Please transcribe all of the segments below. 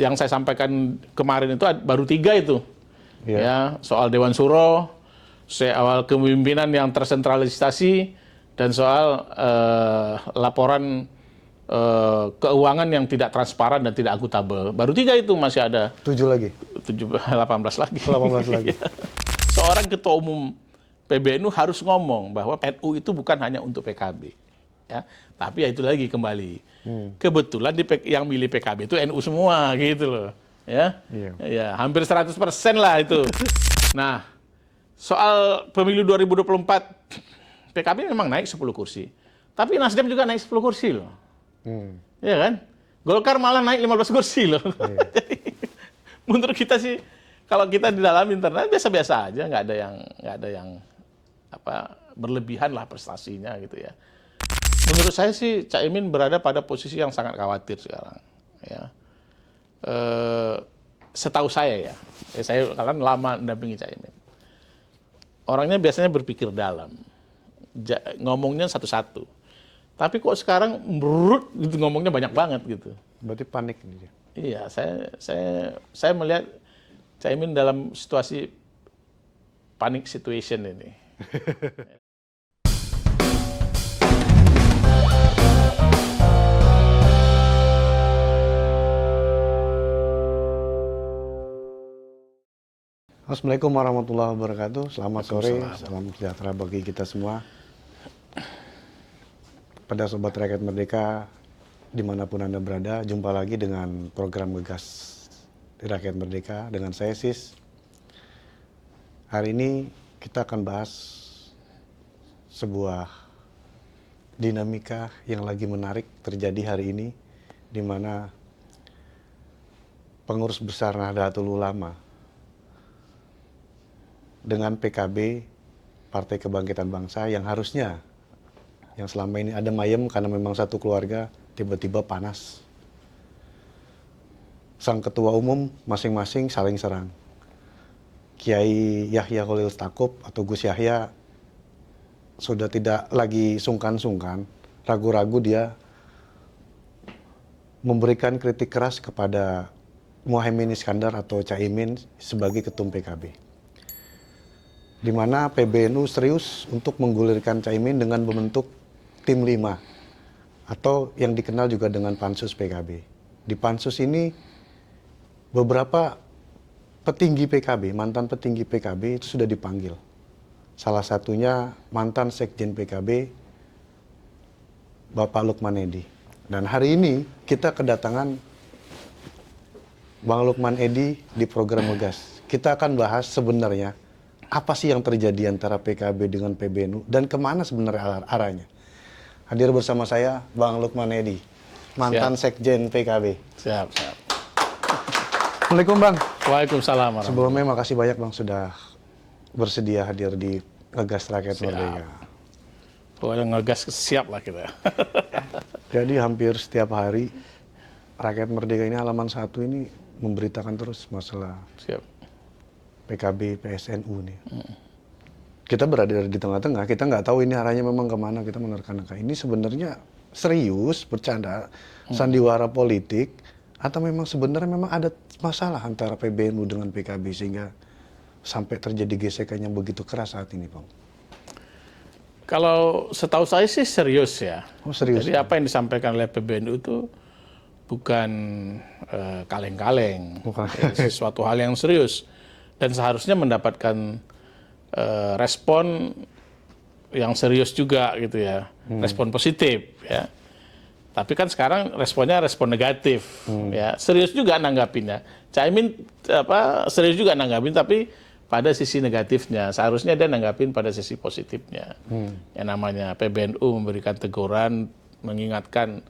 yang saya sampaikan kemarin itu baru 3 itu. Ya, soal Dewan Suro, soal kepemimpinan yang tersentralisasi, dan soal laporan keuangan yang tidak transparan dan tidak akuntabel. Baru 3 itu, masih ada 7 lagi. 18 lagi. 18 lagi. Seorang ketua umum PBNU harus ngomong bahwa NU itu bukan hanya untuk PKB. Ya, tapi ya itu lagi kembali. Kebetulan yang milih PKB itu NU semua gitu loh. Ya, ya hampir 100% lah itu. Nah, soal pemilu 2024, PKB memang naik 10 kursi. Tapi Nasdem juga naik 10 kursi loh. Ya kan? Golkar malah naik 15 kursi loh. Jadi, menurut kita sih, kalau kita di dalam internal biasa-biasa aja, nggak ada yang apa berlebihan lah prestasinya gitu ya. Menurut saya sih Caimin berada pada posisi yang sangat khawatir sekarang. Ya. Setahu saya ya, saya kan lama mendampingi Caimin. Orangnya biasanya berpikir dalam, ngomongnya satu-satu. Tapi kok sekarang berut gitu, ngomongnya banyak banget gitu. Berarti panik ini dia. Iya, saya melihat Caimin dalam situasi panic situation ini. Assalamualaikum warahmatullahi wabarakatuh. Selamat sore, salam sejahtera bagi kita semua. Pada Sobat Rakyat Merdeka, dimanapun Anda berada, jumpa lagi dengan program Ngegas di Rakyat Merdeka dengan saya Sis. Hari ini kita akan bahas sebuah dinamika yang lagi menarik terjadi hari ini, di mana pengurus besar Nahdlatul Ulama dengan PKB, Partai Kebangkitan Bangsa, yang harusnya, yang selama ini ada mayem karena memang satu keluarga, tiba-tiba panas. Sang ketua umum masing-masing saling serang. Kiai Yahya Khalil Stakuf atau Gus Yahya sudah tidak lagi sungkan-sungkan, ragu-ragu dia memberikan kritik keras kepada Muhaimin Iskandar atau Caimin sebagai ketum PKB. Di mana PBNU serius untuk menggulirkan Caimin dengan membentuk tim 5 atau yang dikenal juga dengan Pansus PKB. Di Pansus ini beberapa petinggi PKB, mantan petinggi PKB itu sudah dipanggil. Salah satunya mantan Sekjen PKB Bapak Lukman Edy. Dan hari ini kita kedatangan Bang Lukman Edy di program Ngegas. Kita akan bahas sebenarnya apa sih yang terjadi antara PKB dengan PBNU dan kemana sebenarnya arahnya. Hadir bersama saya Bang Lukman Edy, mantan Sekjen PKB. Siap. Assalamualaikum Bang. Waalaikumsalam. Sebelumnya makasih banyak Bang sudah bersedia hadir di Ngegas Rakyat Merdeka. Pokoknya Ngegas siap lah kita. Jadi hampir setiap hari Rakyat Merdeka ini halaman 1 ini memberitakan terus masalah PKB, PSNU nih. Kita berada di tengah-tengah, kita nggak tahu ini arahnya memang kemana, kita menerka-nerka. Ini sebenarnya serius, bercanda, sandiwara politik, atau memang sebenarnya memang ada masalah antara PBNU dengan PKB sehingga sampai terjadi gesekan yang begitu keras saat ini, Bang? Kalau setahu saya sih serius ya. Oh, serius. Jadi apa yang disampaikan oleh PBNU itu bukan kaleng-kaleng, sesuatu hal yang serius. Dan seharusnya mendapatkan respon yang serius juga gitu ya, respon positif ya. Tapi kan sekarang responnya respon negatif ya. Serius juga nanggapinnya. Caimin serius juga nanggapin, tapi pada sisi negatifnya. Seharusnya dia nanggapin pada sisi positifnya. Yang namanya PBNU memberikan teguran, mengingatkan,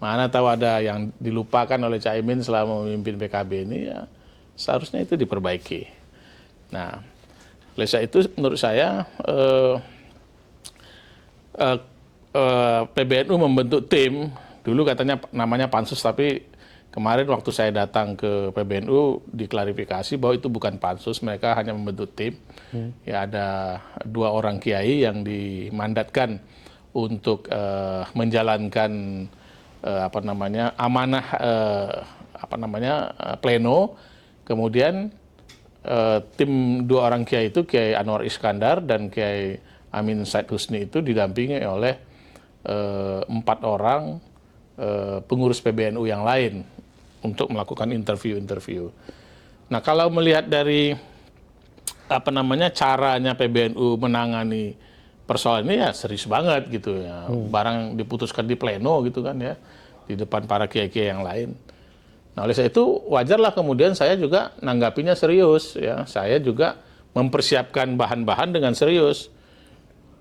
mana tahu ada yang dilupakan oleh Caimin selama memimpin PKB ini ya, seharusnya itu diperbaiki. Nah, oleh sebab itu menurut saya PBNU membentuk tim, dulu katanya namanya Pansus, tapi kemarin waktu saya datang ke PBNU diklarifikasi bahwa itu bukan Pansus, mereka hanya membentuk tim. Ya ada 2 orang kiai yang dimandatkan untuk menjalankan amanah pleno, kemudian tim 2 orang kiai itu, Kiai Anwar Iskandar dan Kiai Amin Said Husni itu didampingi oleh 4 orang pengurus PBNU yang lain untuk melakukan interview. Nah, kalau melihat dari caranya PBNU menangani persoalan ini ya serius banget gitu ya. Barang diputuskan di pleno gitu kan ya, di depan para kiai-kiai yang lain. Nah, oleh sebab itu wajarlah kemudian saya juga nanggapinya serius ya. Saya juga mempersiapkan bahan-bahan dengan serius.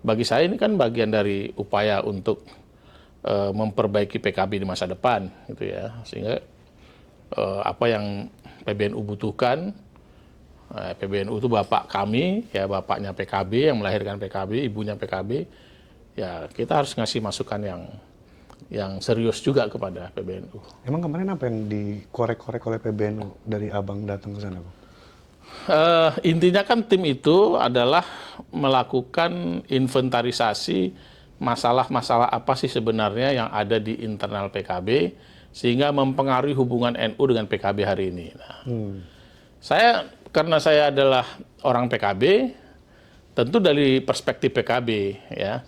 Bagi saya ini kan bagian dari upaya untuk memperbaiki PKB di masa depan gitu ya. Sehingga apa yang PBNU butuhkan, PBNU itu bapak kami, ya bapaknya PKB yang melahirkan PKB, ibunya PKB, ya kita harus ngasih masukan yang serius juga kepada PBNU. Emang kemarin apa yang dikorek-korek oleh PBNU dari abang datang ke sana, Bang? Intinya kan tim itu adalah melakukan inventarisasi masalah-masalah apa sih sebenarnya yang ada di internal PKB sehingga mempengaruhi hubungan NU dengan PKB hari ini. Nah, karena saya adalah orang PKB, tentu dari perspektif PKB ya.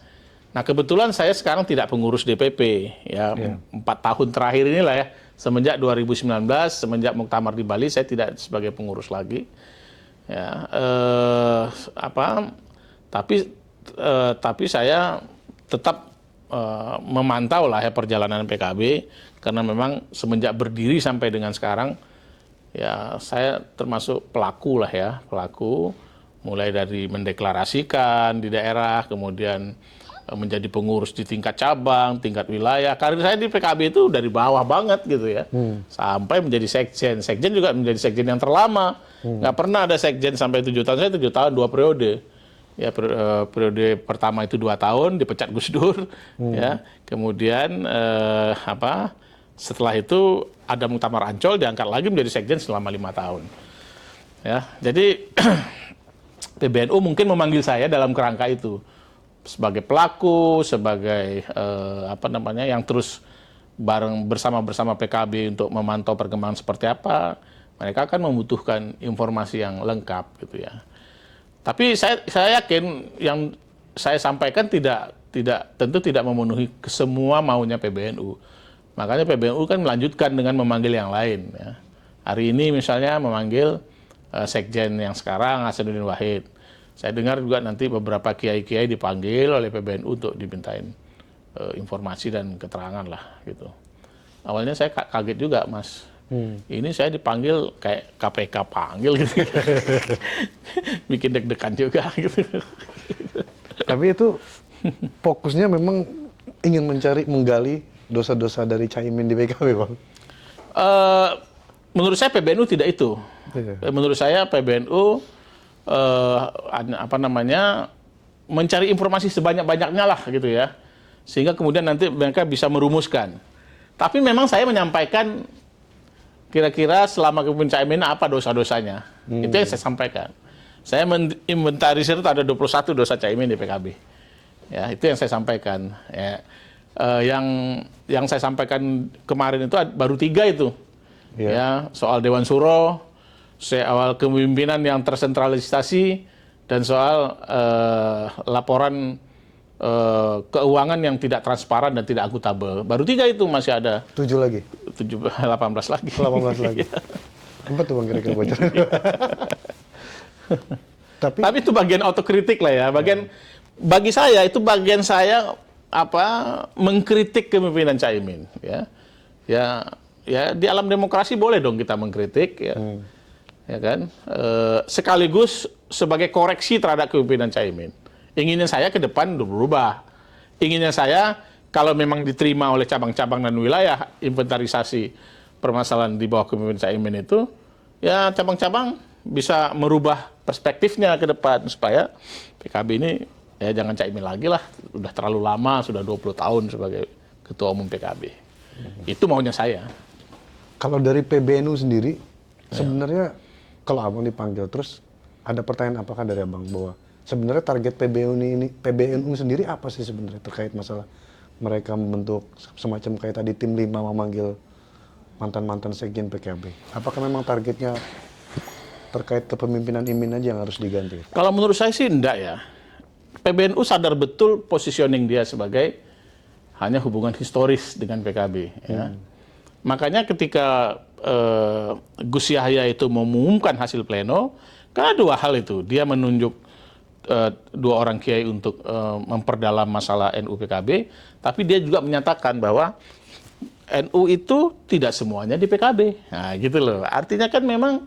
Nah, kebetulan saya sekarang tidak pengurus DPP ya. 4 tahun terakhir inilah ya, semenjak 2019, semenjak muktamar di Bali saya tidak sebagai pengurus lagi. Ya, tapi saya tetap memantau lah ya perjalanan PKB, karena memang semenjak berdiri sampai dengan sekarang ya saya termasuk pelaku lah ya, mulai dari mendeklarasikan di daerah, kemudian menjadi pengurus di tingkat cabang, tingkat wilayah. Karir saya di PKB itu dari bawah banget gitu ya, sampai menjadi sekjen. Sekjen juga menjadi sekjen yang terlama. Nggak pernah ada sekjen sampai 7 tahun. Saya 7 tahun 2 periode. Ya, periode pertama itu 2 tahun dipecat Gus Dur, ya. Kemudian setelah itu ada muktamar Ancol, diangkat lagi menjadi sekjen selama 5 tahun. Ya, jadi PBNU mungkin memanggil saya dalam kerangka itu sebagai pelaku, sebagai yang terus bersama PKB untuk memantau perkembangan seperti apa. Mereka akan membutuhkan informasi yang lengkap gitu ya. Tapi saya yakin yang saya sampaikan tentu tidak memenuhi semua maunya PBNU. Makanya PBNU kan melanjutkan dengan memanggil yang lain. Ya. Hari ini misalnya memanggil sekjen yang sekarang, Hasanuddin Wahid. Saya dengar juga nanti beberapa kiai-kiai dipanggil oleh PBNU untuk dimintain informasi dan keterangan lah gitu. Awalnya saya kaget juga, Mas. Ini saya dipanggil kayak KPK panggil gitu. Bikin deg-degan juga gitu. Tapi itu fokusnya memang ingin menggali dosa-dosa dari Caimin di PKB, Bang. Menurut saya PBNU tidak itu. Menurut saya PBNU mencari informasi sebanyak-banyaknya lah gitu ya. Sehingga kemudian nanti mereka bisa merumuskan. Tapi memang saya menyampaikan kira-kira selama kepemimpinan Caimin apa dosa-dosanya. Itu yang saya sampaikan. Saya menginventarisir ada 21 dosa Caimin di PKB. Ya, itu yang saya sampaikan. Ya. Yang saya sampaikan kemarin itu baru 3 itu. Ya, soal Dewan Suro, soal kepemimpinan yang tersentralisasi, dan soal laporan keuangan yang tidak transparan dan tidak akuntabel. Baru 3 itu, masih ada 7 lagi? 18 lagi. 18 lagi. Apa tuh, Bang, kira-kira bocoran? Tapi itu bagian otokritik lah ya. Bagi saya itu bagian saya mengkritik kepemimpinan Caimin. Ya di alam demokrasi boleh dong kita mengkritik ya. Ya kan? Sekaligus sebagai koreksi terhadap kepemimpinan Caimin. Inginnya saya ke depan berubah. Inginnya saya kalau memang diterima oleh cabang-cabang dan wilayah inventarisasi permasalahan di bawah kepemimpinan Caimin itu, ya cabang-cabang bisa merubah perspektifnya ke depan supaya PKB ini ya jangan Caimin lagi lah. Udah terlalu lama, sudah 20 tahun sebagai ketua umum PKB. Itu maunya saya. Kalau dari PBNU sendiri, sebenarnya kalau abang dipanggil terus ada pertanyaan apakah dari abang bahwa sebenarnya target PBNU sendiri apa sih sebenarnya terkait masalah mereka membentuk semacam kayak tadi tim 5 memanggil mantan-mantan sekjen PKB. Apakah memang targetnya terkait kepemimpinan Imin aja yang harus diganti? Kalau menurut saya sih enggak ya. PBNU sadar betul positioning dia sebagai hanya hubungan historis dengan PKB. Ya. Makanya ketika Gus Yahya itu mengumumkan hasil pleno, kan ada dua hal itu. Dia menunjuk dua orang kiai untuk memperdalam masalah NU PKB, tapi dia juga menyatakan bahwa NU itu tidak semuanya di PKB. Nah, gitu loh. Artinya kan memang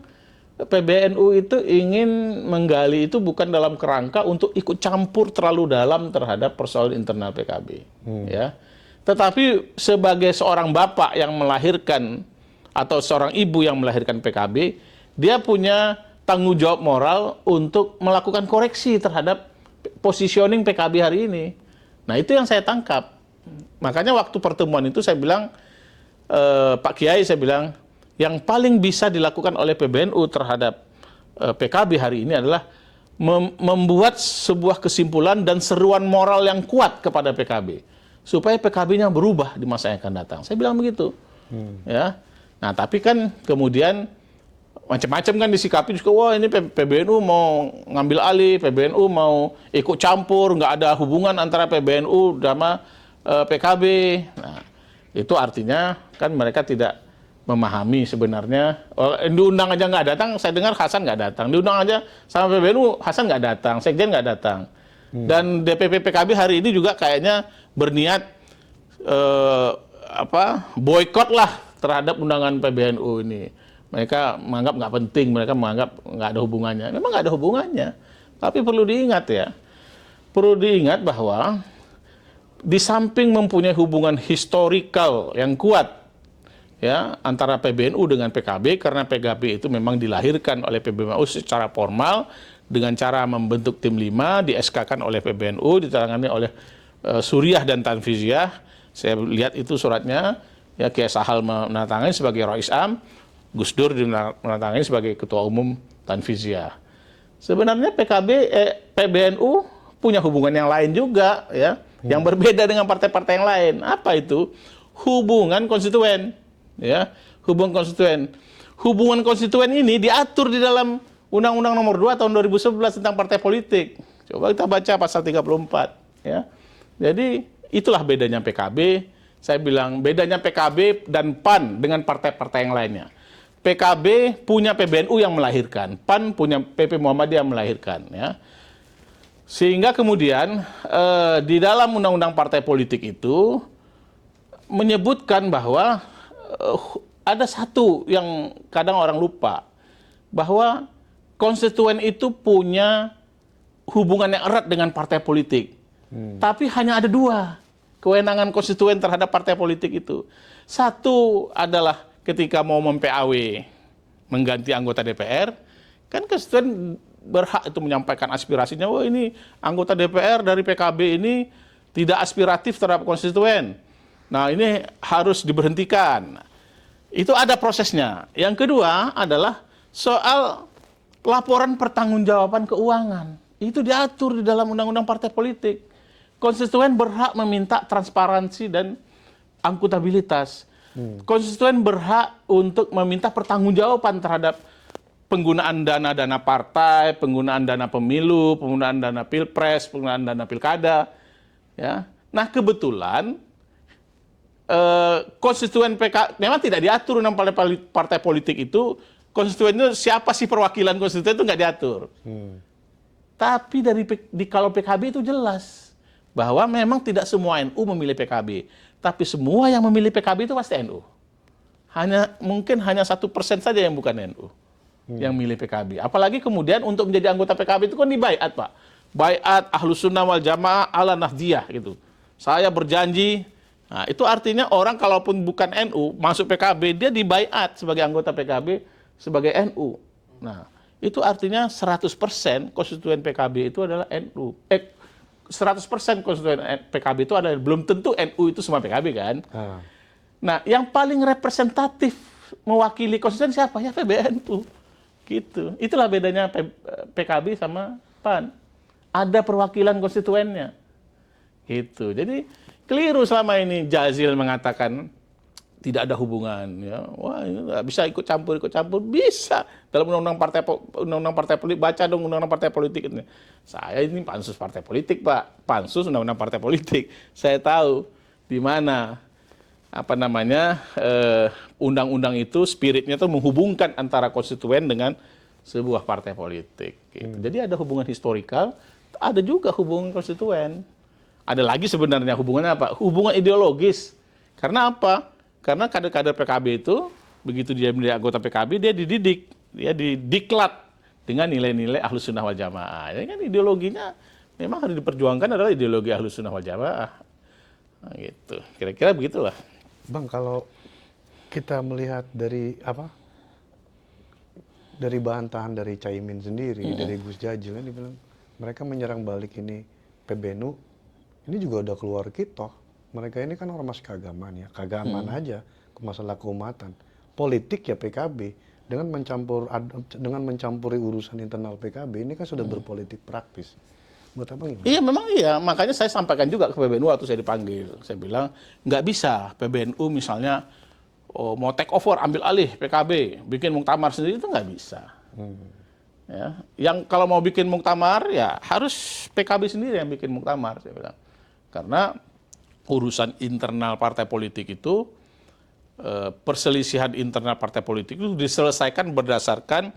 PBNU itu ingin menggali itu bukan dalam kerangka untuk ikut campur terlalu dalam terhadap persoalan internal PKB. Ya. Tetapi sebagai seorang bapak yang melahirkan atau seorang ibu yang melahirkan PKB, dia punya tanggung jawab moral untuk melakukan koreksi terhadap positioning PKB hari ini. Nah, itu yang saya tangkap. Makanya waktu pertemuan itu saya bilang, Pak Kiai, saya bilang, yang paling bisa dilakukan oleh PBNU terhadap PKB hari ini adalah membuat sebuah kesimpulan dan seruan moral yang kuat kepada PKB. Supaya PKB-nya berubah di masa yang akan datang. Saya bilang begitu. Ya. Nah, tapi kan kemudian macam-macam kan disikapi juga, wah ini PBNU mau ngambil alih, PBNU mau ikut campur, nggak ada hubungan antara PBNU sama PKB. Nah, itu artinya kan mereka tidak memahami sebenarnya. Diundang aja nggak datang, saya dengar Hasan nggak datang. Diundang aja sama PBNU, Hasan nggak datang, Sekjen nggak datang. Dan DPP PKB hari ini juga kayaknya berniat boykot lah terhadap undangan PBNU ini. Mereka menganggap nggak penting, mereka menganggap nggak ada hubungannya. Memang nggak ada hubungannya. Tapi perlu diingat ya, perlu diingat bahwa di samping mempunyai hubungan historikal yang kuat ya antara PBNU dengan PKB, karena PKB itu memang dilahirkan oleh PBNU secara formal dengan cara membentuk tim 5, di SK-kan oleh PBNU, ditangani oleh Suriah dan Tanfiziah. Saya lihat itu suratnya, ya Kiai Sahal menandatangani sebagai Rais Am, Gus Dur menandatangani sebagai Ketua Umum Tanfiziah. Sebenarnya PBNU punya hubungan yang lain juga ya, yang berbeda dengan partai-partai yang lain. Apa itu? Hubungan konstituen. Ya, hubungan konstituen. Hubungan konstituen ini diatur di dalam Undang-Undang Nomor 2 tahun 2011 tentang partai politik. Coba kita baca pasal 34 ya. Jadi itulah bedanya PKB. Saya bilang bedanya PKB dan PAN dengan partai-partai yang lainnya. PKB punya PBNU yang melahirkan, PAN punya PP Muhammadiyah yang melahirkan ya. Sehingga kemudian di dalam undang-undang partai politik itu menyebutkan bahwa ada satu yang kadang orang lupa, bahwa konstituen itu punya hubungan yang erat dengan partai politik. Tapi hanya ada dua kewenangan konstituen terhadap partai politik itu. Satu adalah ketika mau mem-PAW mengganti anggota DPR, kan konstituen berhak itu menyampaikan aspirasinya, wah ini anggota DPR dari PKB ini tidak aspiratif terhadap konstituen. Nah, ini harus diberhentikan. Itu ada prosesnya. Yang kedua adalah soal laporan pertanggungjawaban keuangan. Itu diatur di dalam undang-undang partai politik. Konstituen berhak meminta transparansi dan akuntabilitas. Konstituen berhak untuk meminta pertanggungjawaban terhadap penggunaan dana-dana partai, penggunaan dana pemilu, penggunaan dana pilpres, penggunaan dana pilkada. Ya. Nah, kebetulan konstituen PK memang tidak diatur dalam partai politik itu, konstituen itu siapa sih perwakilan konstituen itu nggak diatur. Tapi kalau PKB itu jelas bahwa memang tidak semua NU memilih PKB, tapi semua yang memilih PKB itu pasti NU. Mungkin hanya 1% saja yang bukan NU yang milih PKB. Apalagi kemudian untuk menjadi anggota PKB itu kan dibaiat, Pak. Baiat Ahlus Sunnah wal Jamaah ala Nahdiyah gitu. Saya berjanji. Nah, itu artinya orang kalaupun bukan NU masuk PKB, dia dibaiat sebagai anggota PKB sebagai NU. Nah, itu artinya 100% konstituen PKB itu adalah NU. 100% konstituen PKB itu adalah, belum tentu NU itu semua PKB kan. Nah, yang paling representatif mewakili konstituen siapa? Ya PBNU. Gitu. Itulah bedanya PKB sama PAN. Ada perwakilan konstituennya. Gitu. Jadi keliru selama ini Jazil mengatakan tidak ada hubungan, ya. Wah, ini nggak bisa ikut campur, bisa dalam undang-undang partai politik, baca dong undang-undang partai politik ini. Saya ini pansus partai politik, Pak, pansus undang-undang partai politik. Saya tahu di mana undang-undang itu spiritnya tuh menghubungkan antara konstituen dengan sebuah partai politik. Gitu. Jadi ada hubungan historikal, ada juga hubungan konstituen. Ada lagi sebenarnya hubungannya apa? Hubungan ideologis. Karena apa? Karena kader-kader PKB itu begitu dia menjadi anggota PKB, dia dididik, dia didiklat dengan nilai-nilai Ahlus Sunnah wal Jamaah. Ya kan ideologinya memang harus diperjuangkan adalah ideologi Ahlus Sunnah wal Jamaah. Nah, gitu. Kira-kira begitulah. Bang, kalau kita melihat dari dari bantahan dari Caimin sendiri, dari Gus Jajil kan dibilang mereka menyerang balik ini PBNU, ini juga udah keluar kita. Mereka ini kan ormas keagamaan ya, keagamaan aja, masalah keumatan. Politik ya PKB dengan mencampuri urusan internal PKB ini kan sudah berpolitik praktis. Menurut apa gimana? Iya memang iya, makanya saya sampaikan juga ke PBNU waktu saya dipanggil. Saya bilang nggak bisa PBNU misalnya mau take over, ambil alih PKB, bikin muktamar sendiri itu nggak bisa. Ya, yang kalau mau bikin muktamar ya harus PKB sendiri yang bikin muktamar, saya bilang. Karena urusan internal partai politik itu, perselisihan internal partai politik itu diselesaikan berdasarkan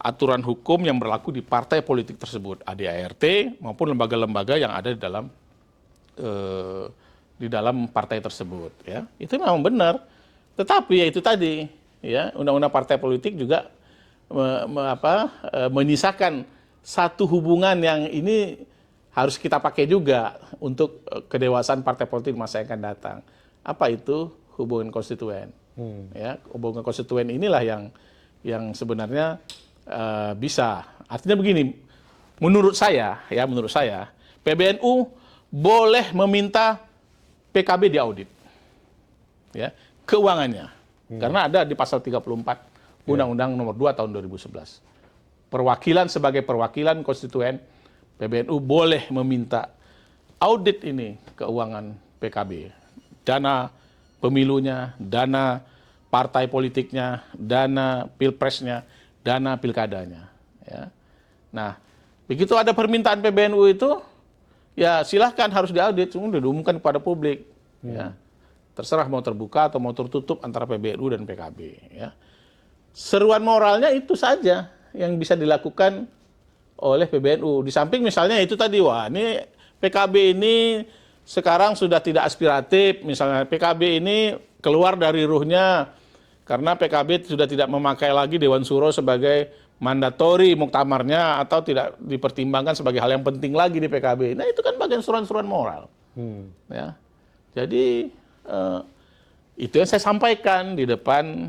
aturan hukum yang berlaku di partai politik tersebut, ADART maupun lembaga-lembaga yang ada di dalam partai tersebut. Ya, itu memang benar. Tetapi ya itu tadi, ya undang-undang partai politik juga menyisakan satu hubungan yang ini harus kita pakai juga untuk kedewasaan partai politik masa yang akan datang. Apa itu? Hubungan konstituen. Ya, hubungan konstituen inilah yang sebenarnya bisa. Artinya begini, menurut saya, PBNU boleh meminta PKB diaudit, ya, keuangannya, karena ada di pasal 34 Undang-Undang Nomor 2 Tahun 2011. Perwakilan sebagai perwakilan konstituen, PBNU boleh meminta audit ini keuangan PKB, dana pemilunya, dana partai politiknya, dana pilpresnya, dana pilkadanya. Ya. Nah, begitu ada permintaan PBNU itu, ya silahkan harus diaudit, semua diumumkan kepada publik. Ya. Terserah mau terbuka atau mau tertutup antara PBNU dan PKB. Ya. Seruan moralnya itu saja yang bisa dilakukan oleh PBNU. Di samping misalnya itu tadi, wah ini PKB ini sekarang sudah tidak aspiratif, misalnya PKB ini keluar dari ruhnya karena PKB sudah tidak memakai lagi Dewan Suro sebagai mandatori muktamarnya atau tidak dipertimbangkan sebagai hal yang penting lagi di PKB. Nah itu kan bagian seruan-seruan moral. Ya. Jadi itu yang saya sampaikan di depan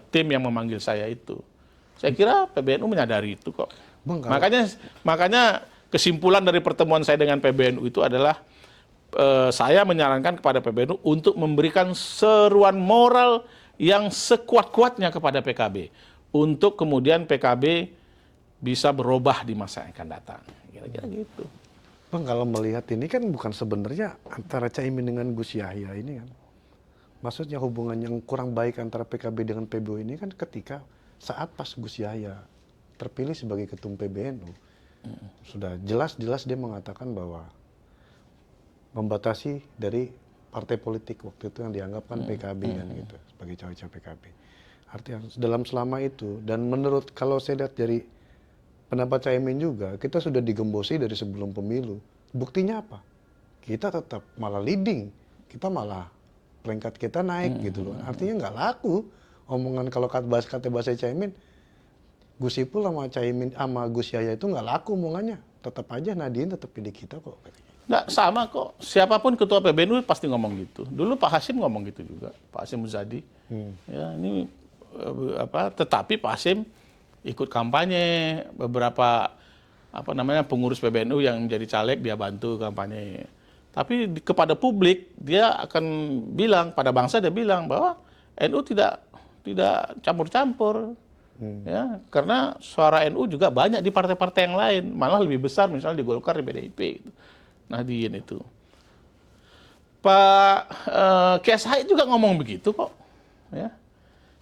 tim yang memanggil saya itu. Saya kira PBNU menyadari itu kok. Bang, Makanya kesimpulan dari pertemuan saya dengan PBNU itu adalah saya menyarankan kepada PBNU untuk memberikan seruan moral yang sekuat-kuatnya kepada PKB untuk kemudian PKB bisa berubah di masa yang akan datang. Kira-kira gitu. Bang, kalau melihat ini kan bukan sebenarnya antara Caimin dengan Gus Yahya ini kan. Maksudnya hubungan yang kurang baik antara PKB dengan PBNU ini kan ketika saat pas Gus Yahya terpilih sebagai ketum PBNU, sudah jelas-jelas dia mengatakan bahwa membatasi dari partai politik waktu itu yang dianggap kan PKB kan gitu, sebagai cawe-cawe PKB. Artinya dalam selama itu, dan menurut kalau saya lihat dari pendapat Caimin juga, kita sudah digembosi dari sebelum pemilu. Buktinya apa? Kita tetap malah leading, kita malah peringkat kita naik gitu loh. Artinya nggak laku omongan kalau kata bahasa Caimin, Gus Ipul sama Caimin sama Gus Yahya itu nggak laku omongannya. Tetap aja Nadine tetap pilih kita kok. Nggak sama kok. Siapapun ketua PBNU pasti ngomong gitu. Dulu Pak Hasyim ngomong gitu juga. Pak Hasyim Muzadi. Ya, ini tetapi Pak Hasyim ikut kampanye, beberapa pengurus PBNU yang menjadi caleg dia bantu kampanye. Tapi kepada publik dia akan bilang, pada bangsa dia bilang bahwa NU tidak campur-campur. Ya, karena suara NU juga banyak di partai-partai yang lain, malah lebih besar misalnya di Golkar, di PDIP gitu. Nahdien itu. Pak Kiai Said juga ngomong begitu kok. Ya.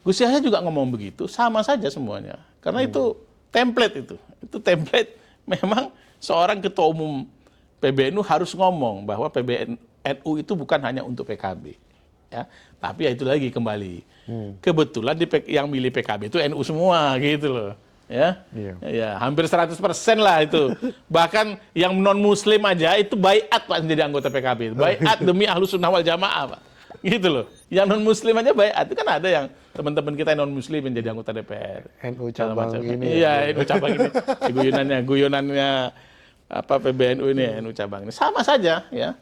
Gus Yahya juga ngomong begitu, sama saja semuanya. Karena itu template. Itu template memang seorang ketua umum PBNU harus ngomong bahwa PBNU itu bukan hanya untuk PKB. Ya. Tapi ya itu lagi kembali. Kebetulan yang milih PKB itu NU semua gitu loh. Ya, ya hampir 100% lah itu. Bahkan yang non-muslim aja itu baiat Pak menjadi anggota PKB. Baiat demi Ahlus Sunnah wal Jamaah Pak. Gitu loh. Yang non-muslim aja baiat. Itu kan ada yang teman-teman kita yang non-muslim menjadi anggota DPR. NU cabang ini. Iya, NU cabang ini. Guyonannya apa PBNU ini, NU cabang ini. Sama saja ya.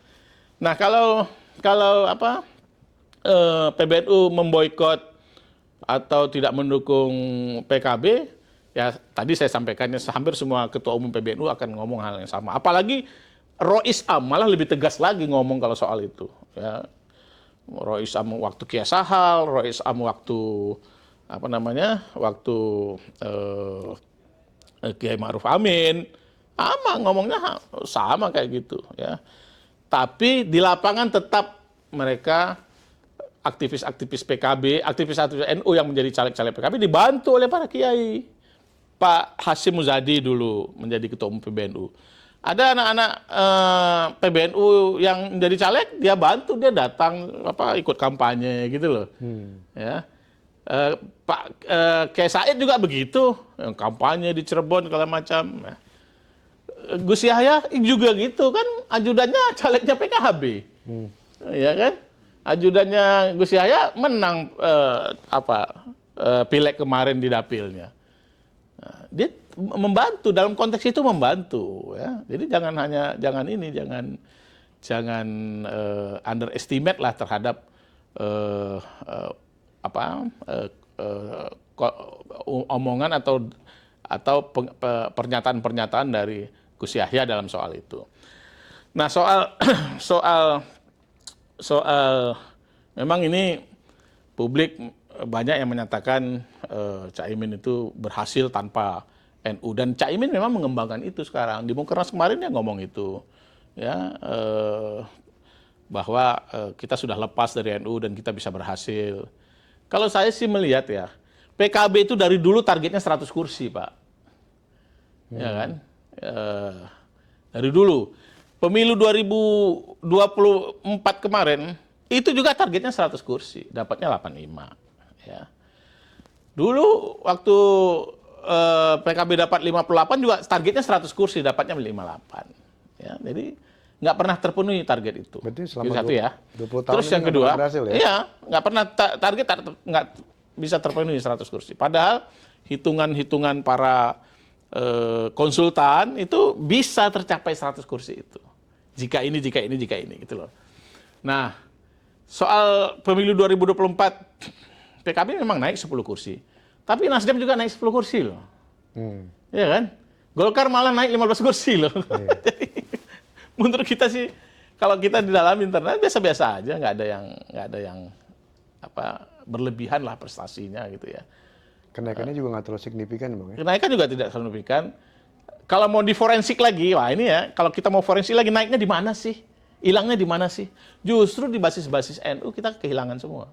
Nah, kalau PBNU memboikot atau tidak mendukung PKB, ya tadi saya sampaikannya hampir semua ketua umum PBNU akan ngomong hal yang sama. Apalagi Rois Am malah lebih tegas lagi ngomong kalau soal itu. Ya. Rois Am waktu Kiai Sahal, Rois Am waktu waktu Kiai Ma'ruf Amin, sama ngomongnya sama kayak gitu. Ya. Tapi di lapangan tetap mereka aktivis-aktivis PKB, aktivis-aktivis NU yang menjadi caleg-caleg PKB dibantu oleh para kiai. Pak Hasyim Muzadi dulu menjadi ketua umum PBNU. Ada anak-anak PBNU yang menjadi caleg, dia bantu, dia datang ikut kampanye gitu loh. Ya. Pak Kiai Said juga begitu, yang kampanye di Cirebon segala macam. Ya. Gus Yahya juga gitu kan, ajudannya calegnya PKB. Ya kan? Ajudannya Gus Yahya menang pileg kemarin di dapilnya. Nah, dia membantu dalam konteks itu membantu ya. Jadi jangan underestimate lah terhadap omongan atau pernyataan-pernyataan dari Gus Yahya dalam soal itu. Nah, soal memang ini publik banyak yang menyatakan Caimin itu berhasil tanpa NU, dan Caimin memang mengembangkan itu sekarang. Di Mukernas kemarin dia ngomong itu ya, bahwa kita sudah lepas dari NU dan kita bisa berhasil. Kalau saya sih melihat ya, PKB itu dari dulu targetnya 100 kursi Pak. Ya kan? Dari dulu. Pemilu 2024 kemarin, itu juga targetnya 100 kursi, dapatnya 85. Ya. Dulu waktu PKB dapat 58 juga targetnya 100 kursi, dapatnya 58. Ya, jadi nggak pernah terpenuhi target itu. Berarti selama 20 tahun Terus yang kedua, berhasil, ya? Iya, nggak pernah target nggak bisa terpenuhi 100 kursi. Padahal hitungan-hitungan para konsultan itu bisa tercapai 100 kursi itu. Jika ini gitu loh. Nah, soal pemilu 2024 PKB memang naik 10 kursi. Tapi Nasdem juga naik 10 kursi loh. Iya kan? Golkar malah naik 15 kursi loh. Jadi, menurut kita sih kalau kita di dalam internal biasa-biasa aja, nggak ada yang berlebihan lah prestasinya gitu ya. Kenaikannya juga nggak terlalu signifikan Bang ya? Kenaikan juga tidak signifikan. Kalau mau diforensik lagi, wah ini ya, kalau kita mau forensik lagi, naiknya di mana sih? Hilangnya di mana sih? Justru di basis-basis NU kita kehilangan semua.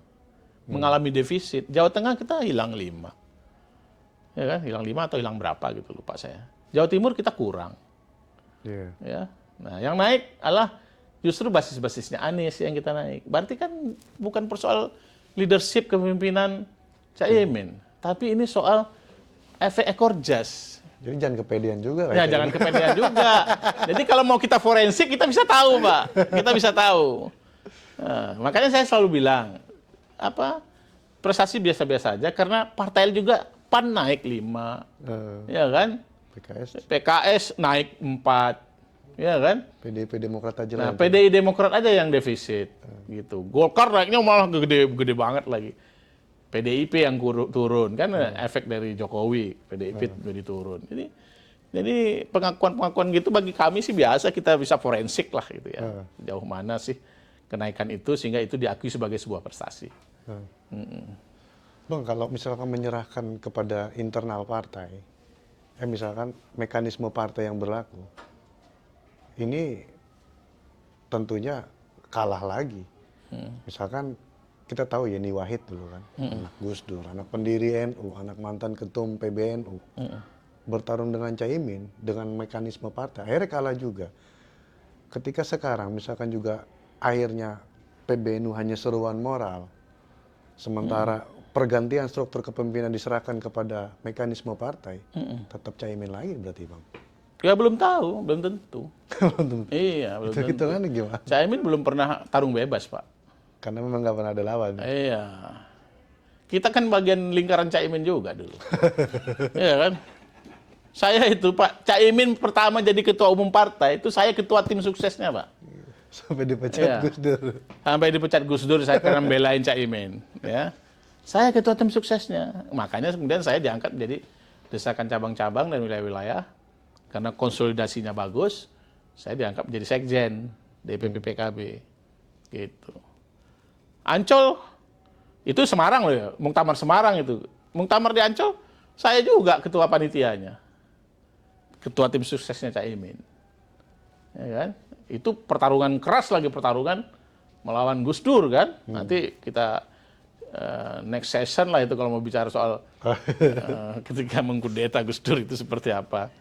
Mengalami defisit. Jawa Tengah kita hilang 5. Ya kan? Hilang 5 atau hilang berapa gitu, lupa saya. Jawa Timur kita kurang. Yeah. Ya. Nah, yang naik adalah justru basis-basisnya Anies yang kita naik. Berarti kan bukan persoal leadership kepemimpinan Caimin. Tapi ini soal efek ekor jas. Jadi jangan kepedean juga. Ya, jangan kepedean juga. Jadi kalau mau kita forensik, kita bisa tahu, Pak. Kita bisa tahu. Nah, makanya saya selalu bilang, prestasi biasa-biasa aja, karena partai juga PAN naik 5, ya kan? PKS naik 4, ya kan? PDIP Demokrat aja. Nah, PDI Demokrat aja yang defisit, gitu. Golkar naiknya malah gede banget lagi. PDIP yang turun, kan efek dari Jokowi, PDIP jadi turun. Jadi pengakuan-pengakuan gitu bagi kami sih biasa, kita bisa forensik lah gitu ya. Jauh mana sih kenaikan itu sehingga itu diakui sebagai sebuah prestasi. Bang, kalau misalkan menyerahkan kepada internal partai, misalkan mekanisme partai yang berlaku, ini tentunya kalah lagi. Misalkan kita tahu Yeni Wahid dulu kan, anak Gus Dur, anak pendiri NU, anak mantan ketum PBNU, bertarung dengan Caimin dengan mekanisme partai, akhirnya kalah juga. Ketika sekarang misalkan juga akhirnya PBNU hanya seruan moral, sementara pergantian struktur kepemimpinan diserahkan kepada mekanisme partai, tetap Caimin lagi berarti Bang. Ya belum tahu, belum tentu. Iya, belum tentu. Hitungannya gimana? Caimin belum pernah tarung bebas, Pak. Karena memang nggak pernah ada lawan. Iya. Kita kan bagian lingkaran Caimin juga dulu. Iya kan? Saya itu, Pak, Caimin pertama jadi ketua umum partai, itu saya ketua tim suksesnya, Pak. Sampai dipecat Gus Dur. Sampai dipecat Gus Dur, saya karena belain Caimin. Ya. Saya ketua tim suksesnya. Makanya kemudian saya diangkat menjadi desakan cabang-cabang dan wilayah-wilayah. Karena konsolidasinya bagus, saya diangkat menjadi sekjen DPP PKB. Gitu. Ancol, itu Semarang loh ya, Muktamar Semarang itu. Muktamar di Ancol, saya juga ketua panitianya. Ketua tim suksesnya Caimin. Ya kan? Itu pertarungan keras lagi, pertarungan melawan Gus Dur kan. Nanti kita next session lah itu kalau mau bicara soal ketika mengkudeta Gus Dur itu seperti apa.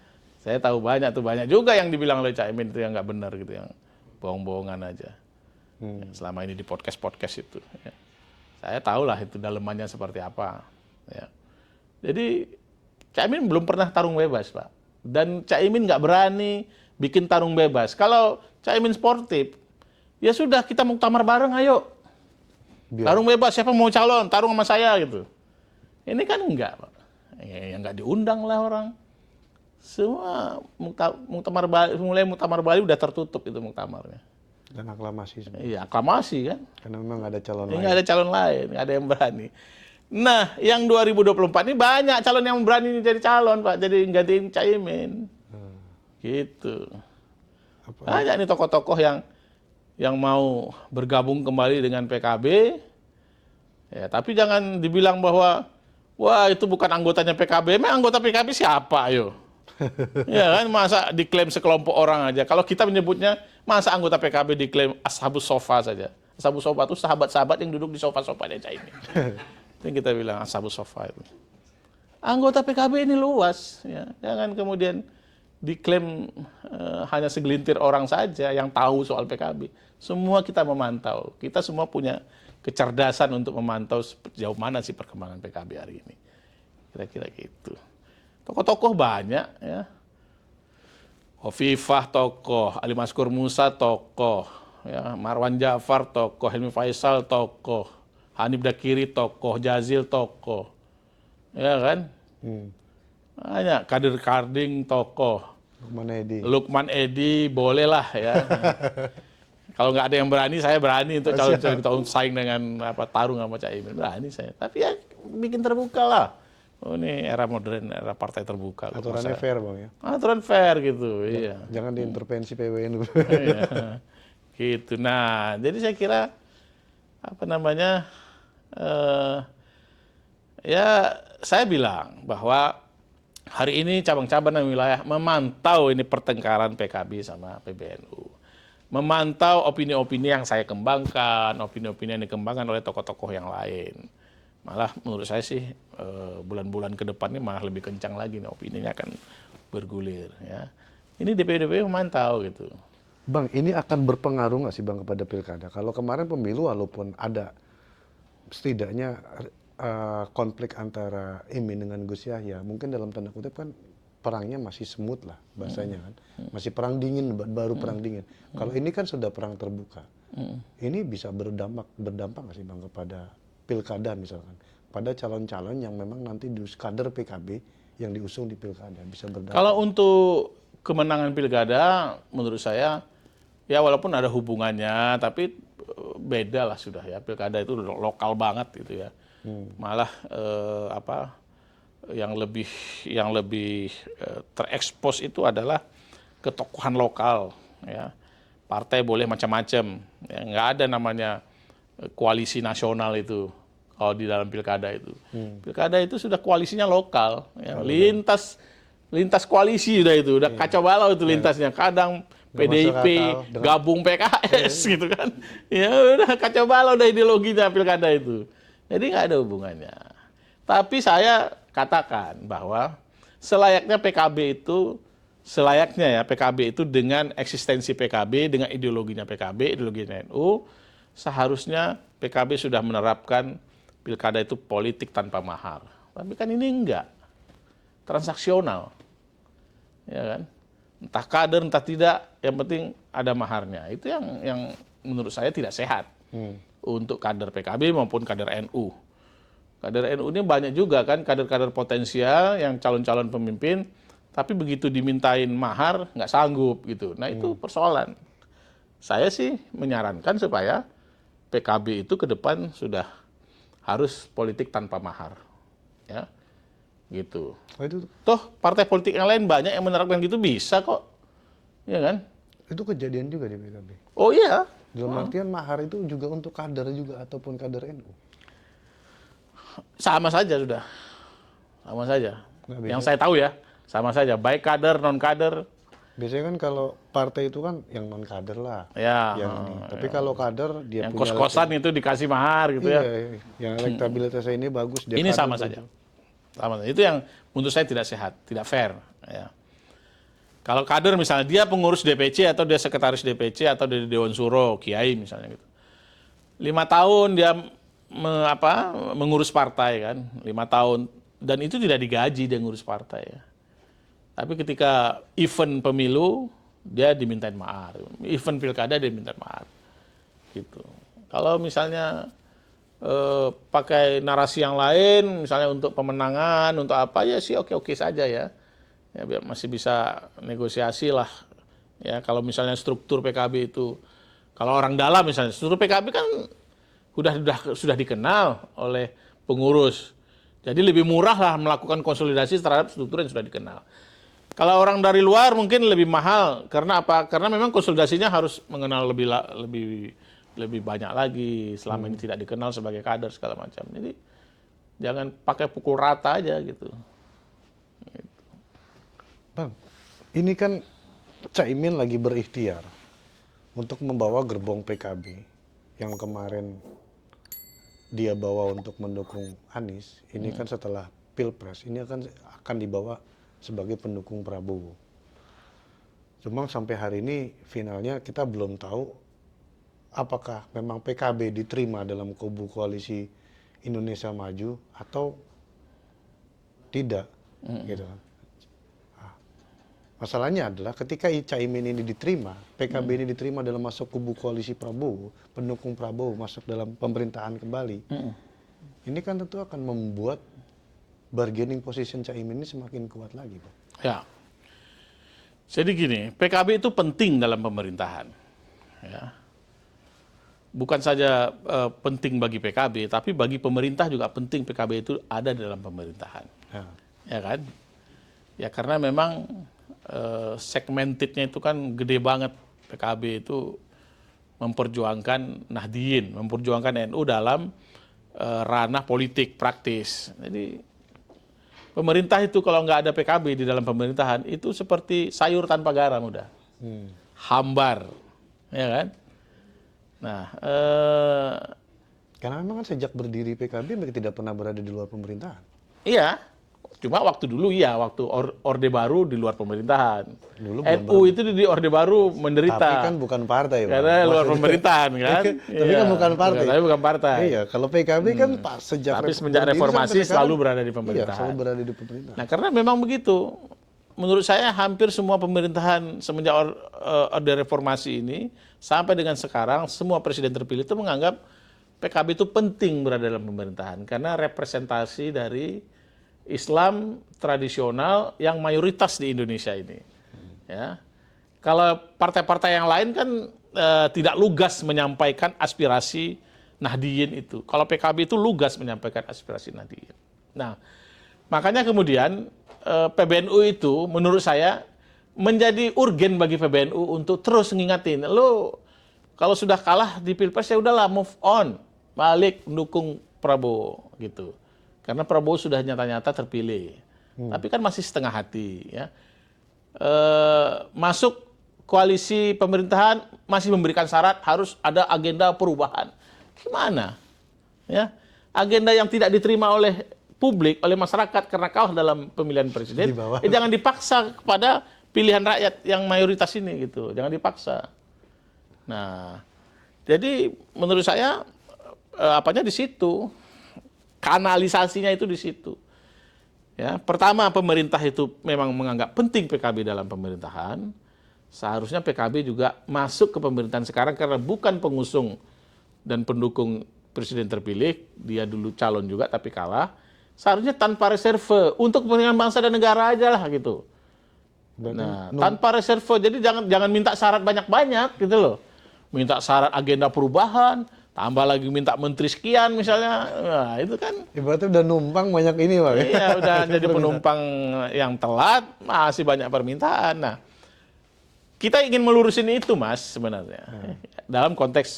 Saya tahu banyak juga yang dibilang oleh Caimin itu yang nggak benar gitu, yang bohong-bohongan aja. Selama ini di podcast itu. Ya. Saya tahu lah itu dalemannya seperti apa. Ya. Jadi Caimin belum pernah tarung bebas, Pak. Dan Caimin nggak berani bikin tarung bebas. Kalau Caimin sportif, ya sudah kita muktamar bareng, ayo. Tarung bebas, siapa mau calon, tarung sama saya gitu. Ini kan enggak, Pak. Ya nggak diundang lah orang. Semua muktamar Bali, mulai muktamar Bali udah tertutup itu muktamarnya. Dan aklamasi semua. Iya, aklamasi kan. Karena memang nggak ada calon lain. Nggak ada calon lain, nggak ada yang berani. Nah, yang 2024 ini banyak calon yang berani jadi calon, Pak. Jadi gantiin Caimin. Gitu. Banyak nih tokoh-tokoh yang mau bergabung kembali dengan PKB. Ya, tapi jangan dibilang bahwa wah itu bukan anggotanya PKB. Memang anggota PKB siapa, ayo? Ya kan, masa diklaim sekelompok orang aja. Kalau kita menyebutnya, masa anggota PKB diklaim ashabus sofa saja. Ashabus sofa itu sahabat-sahabat yang duduk di sofa-sofanya Caimin. Itu yang kita bilang ashabus sofa itu. Anggota PKB ini luas, ya. Jangan kemudian diklaim hanya segelintir orang saja yang tahu soal PKB. Semua kita memantau. Kita semua punya kecerdasan untuk memantau sejauh mana sih perkembangan PKB hari ini. Kira-kira gitu. Tokoh-tokoh banyak ya. Hovifah tokoh, Ali Maskur Musa tokoh, ya, Marwan Jafar tokoh, Helmi Faisal tokoh, Hanif Dakiri tokoh, Jazil tokoh. Ya kan? Banyak, Kadir Karding tokoh. Lukman Edi boleh lah ya. Kalau nggak ada yang berani, saya berani untuk calon saing dengan tarung sama Caimin. Berani saya. Tapi ya bikin terbuka lah. Oh ini era modern, era partai terbuka. Aturannya fair Bang ya? Aturan fair gitu, iya. Jangan diintervensi PWNU. Iya. Gitu. Nah, jadi saya kira ya saya bilang bahwa hari ini cabang-cabang dan wilayah memantau ini pertengkaran PKB sama PBNU. Memantau opini-opini yang saya kembangkan, opini-opini yang dikembangkan oleh tokoh-tokoh yang lain. Malah menurut saya sih bulan-bulan ke depan ini malah lebih kencang lagi nih, opininya akan bergulir ya. Ini DPD memantau gitu. Bang, ini akan berpengaruh nggak sih Bang kepada pilkada? Kalau kemarin pemilu walaupun ada setidaknya konflik antara Imin dengan Gus Yahya, mungkin dalam tanda kutip kan perangnya masih smooth lah bahasanya kan. Masih perang dingin, baru perang dingin. Kalau ini kan sudah perang terbuka. Ini bisa berdampak nggak sih Bang kepada pilkada misalkan, pada calon-calon yang memang nanti kader PKB yang diusung di pilkada bisa berdampak. Kalau untuk kemenangan pilkada, menurut saya ya walaupun ada hubungannya, tapi beda lah sudah ya. Pilkada itu lokal banget gitu ya. Malah yang lebih terekspos itu adalah ketokohan lokal ya. Partai boleh macam-macam, ya, nggak ada namanya koalisi nasional itu. Kalau di dalam pilkada itu, pilkada itu sudah koalisinya lokal, ya. lintas koalisi udah kacau balau itu lintasnya. Kadang Nggak masuk PDIP akal. gabung PKS gitu kan. Ya udah kacau balau udah ideologinya pilkada itu. Jadi nggak ada hubungannya. Tapi saya katakan bahwa selayaknya PKB itu dengan eksistensi PKB, dengan ideologinya PKB, ideologinya NU, seharusnya PKB sudah menerapkan pilkada itu politik tanpa mahar. Tapi kan ini enggak, transaksional, ya kan? Entah kader, entah tidak, yang penting ada maharnya. Itu yang menurut saya tidak sehat untuk kader PKB maupun kader NU. Kader NU ini banyak juga kan kader-kader potensial yang calon-calon pemimpin, tapi begitu dimintain mahar nggak sanggup gitu. Nah itu persoalan. Saya sih menyarankan supaya PKB itu ke depan sudah harus politik tanpa mahar, ya, gitu. Oh, itu Toh partai politik yang lain banyak yang menerapkan gitu bisa kok, ya kan? itu kejadian juga di PKB. Oh iya, Dalam artian mahar itu juga untuk kader juga ataupun kader NU. sama saja sudah, sama saja. Nggak beda. Yang saya tahu ya, sama saja. Baik kader, non kader, Biasanya kan kalau partai itu kan yang non kader lah. ya. Yang ini. Tapi kalau kader dia Yang punya kos-kosan itu dikasih mahar gitu ya. Iya, yang elektabilitasnya ini bagus dia Ini kader sama tuh. saja. Sama saja. Itu yang menurut saya tidak sehat, tidak fair. Ya. Kalau kader misalnya dia pengurus DPC atau dia sekretaris DPC atau dari Dewan Suro, Kiai misalnya gitu. 5 tahun dia mengurus partai kan, 5 tahun. Dan itu tidak digaji dia ngurus partai ya. Tapi ketika event pemilu, dia dimintain mahar. Event pilkada dia dimintain mahar. Gitu. Kalau misalnya pakai narasi yang lain, misalnya untuk pemenangan, untuk apa ya sih oke-oke saja ya. Ya biar masih bisa negosiasi lah. Ya kalau misalnya struktur PKB itu, kalau orang dalam misalnya struktur PKB kan sudah dikenal oleh pengurus. Jadi lebih murah lah melakukan konsolidasi terhadap struktur yang sudah dikenal. Kalau orang dari luar mungkin lebih mahal. Karena apa? Karena memang konsolidasinya harus mengenal lebih banyak lagi. Selama ini tidak dikenal sebagai kader segala macam. Jadi jangan pakai pukul rata aja gitu. Bang, ini kan Caimin lagi berikhtiar untuk membawa gerbong PKB yang kemarin dia bawa untuk mendukung Anies. Ini kan setelah Pilpres, ini akan dibawa sebagai pendukung Prabowo. Cuma sampai hari ini finalnya kita belum tahu apakah memang PKB diterima dalam kubu koalisi Indonesia Maju atau tidak, gitu kan. Masalahnya adalah ketika Caimin ini diterima, PKB ini diterima dalam masuk kubu koalisi Prabowo, pendukung Prabowo masuk dalam pemerintahan kembali, ini kan tentu akan membuat bargaining position Caimin ini semakin kuat lagi, Pak. Ya. Jadi gini, PKB itu penting dalam pemerintahan. Ya. Bukan saja penting bagi PKB, tapi bagi pemerintah juga penting PKB itu ada dalam pemerintahan. Ya kan? Ya karena memang segmentednya itu kan gede banget. PKB itu memperjuangkan Nahdliyin, memperjuangkan NU dalam ranah politik praktis. Jadi pemerintah itu kalau nggak ada PKB di dalam pemerintahan itu seperti sayur tanpa garam udah, hambar, ya kan? Nah, karena memang kan sejak berdiri PKB mereka tidak pernah berada di luar pemerintahan. iya. Cuma waktu dulu iya, waktu Orde Baru di luar pemerintahan. Dulu NU itu di Orde Baru menderita. Tapi kan bukan partai, Pak. Karena luar pemerintahan kan. Tapi kan bukan partai. Tapi bukan partai. Iya, kalau PKB kan sejak Tapi semenjak berdiri reformasi sampai selalu sekarang, berada di iya, pemerintahan. selalu berada di pemerintahan. Nah karena memang begitu. Menurut saya hampir semua pemerintahan semenjak Orde Reformasi ini sampai dengan sekarang semua presiden terpilih itu menganggap PKB itu penting berada dalam pemerintahan karena representasi dari Islam tradisional yang mayoritas di Indonesia ini. Ya. Kalau partai-partai yang lain kan tidak lugas menyampaikan aspirasi Nahdliyin itu. Kalau PKB itu lugas menyampaikan aspirasi Nahdliyin. Nah, makanya kemudian PBNU itu menurut saya menjadi urgen bagi PBNU untuk terus ngingatin, lo kalau sudah kalah di Pilpres ya udahlah move on, balik mendukung Prabowo gitu. Karena Prabowo sudah nyata-nyata terpilih. Tapi kan masih setengah hati ya. Masuk koalisi pemerintahan masih memberikan syarat harus ada agenda perubahan. Gimana? Ya, agenda yang tidak diterima oleh publik, oleh masyarakat karena kalah dalam pemilihan presiden, jangan dipaksa kepada pilihan rakyat yang mayoritas ini gitu. Jangan dipaksa. Nah, jadi menurut saya apanya di situ, kanalisasinya itu di situ. Ya, pertama pemerintah itu memang menganggap penting PKB dalam pemerintahan. Seharusnya PKB juga masuk ke pemerintahan sekarang karena bukan pengusung dan pendukung presiden terpilih, dia dulu calon juga tapi kalah. Seharusnya tanpa reserve untuk kepentingan bangsa dan negara aja lah gitu. Nah, tanpa reserve, jadi jangan minta syarat banyak-banyak gitu loh. Minta syarat agenda perubahan, tambah lagi minta menteri sekian misalnya, nah, itu kan. Ibaratnya udah numpang banyak ini Pak. Iya, udah jadi penumpang yang telat, masih banyak permintaan. Nah, kita ingin melurusin itu Mas sebenarnya. Dalam konteks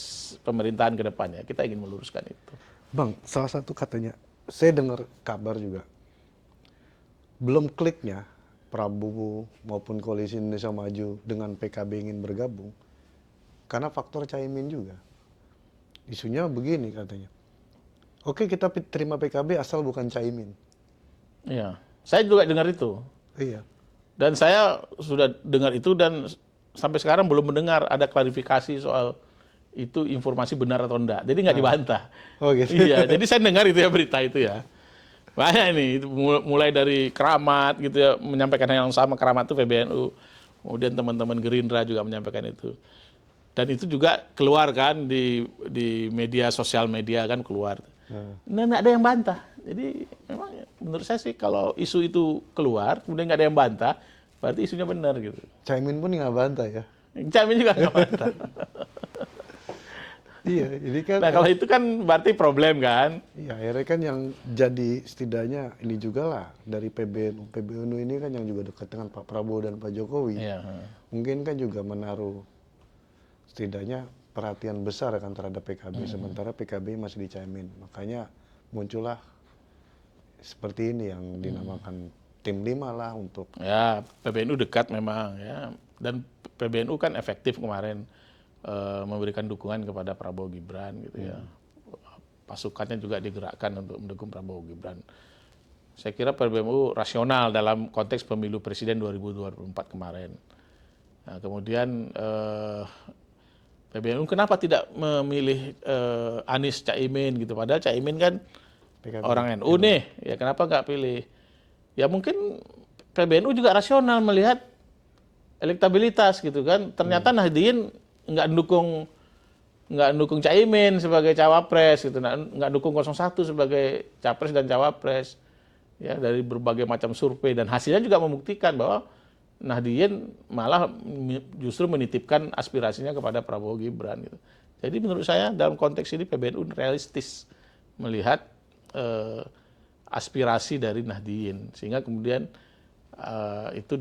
pemerintahan ke depannya, kita ingin meluruskan itu. Bang, salah satu katanya, saya dengar kabar juga, belum kliknya Prabowo maupun Koalisi Indonesia Maju dengan PKB ingin bergabung, karena faktor Caimin juga. Isunya begini katanya, oke kita terima PKB asal bukan Caimin. Iya, saya juga dengar itu. Iya. Dan saya sudah dengar itu dan sampai sekarang belum mendengar ada klarifikasi soal itu informasi benar atau enggak. Jadi nggak dibantah. Oh gitu. Iya, jadi saya dengar itu ya berita itu ya. Banyak ini, mulai dari Keramat gitu ya, menyampaikan hal yang sama. Keramat itu PBNU, kemudian teman-teman Gerindra juga menyampaikan itu. Dan itu juga keluar kan di media, sosial media kan keluar. Nah, nggak ada yang bantah. Jadi memang menurut saya sih kalau isu itu keluar, kemudian nggak ada yang bantah, berarti isunya benar gitu. Caimin pun nggak bantah ya? Caimin juga nggak bantah. Iya, ini kan. Nah kalau itu kan berarti problem kan? Iya, akhirnya kan yang jadi setidaknya ini juga lah dari PBNU ini kan yang juga dekat dengan Pak Prabowo dan Pak Jokowi. Iya. Mungkin kan juga menaruh setidaknya perhatian besar kan terhadap PKB, sementara PKB masih di Caimin. Makanya muncullah seperti ini yang dinamakan tim 5 lah untuk. Ya, PBNU dekat memang ya. Dan PBNU kan efektif kemarin memberikan dukungan kepada Prabowo Gibran gitu ya. Pasukannya juga digerakkan untuk mendukung Prabowo Gibran. Saya kira PBNU rasional dalam konteks pemilu presiden 2024 kemarin. Nah, kemudian PBNU kenapa tidak memilih Anies Caimin gitu? Padahal Caimin kan PKB. Orang NU nih, ya kenapa nggak pilih? Ya mungkin PBNU juga rasional melihat elektabilitas gitu kan. Ternyata Nahdien nggak dukung Caimin sebagai cawapres gitu, nggak dukung 01 sebagai capres dan cawapres. Ya dari berbagai macam survei dan hasilnya juga membuktikan bahwa Nahdien malah justru menitipkan aspirasinya kepada Prabowo Gibran gitu. Jadi menurut saya dalam konteks ini PBNU realistis melihat aspirasi dari Nahdien sehingga kemudian itu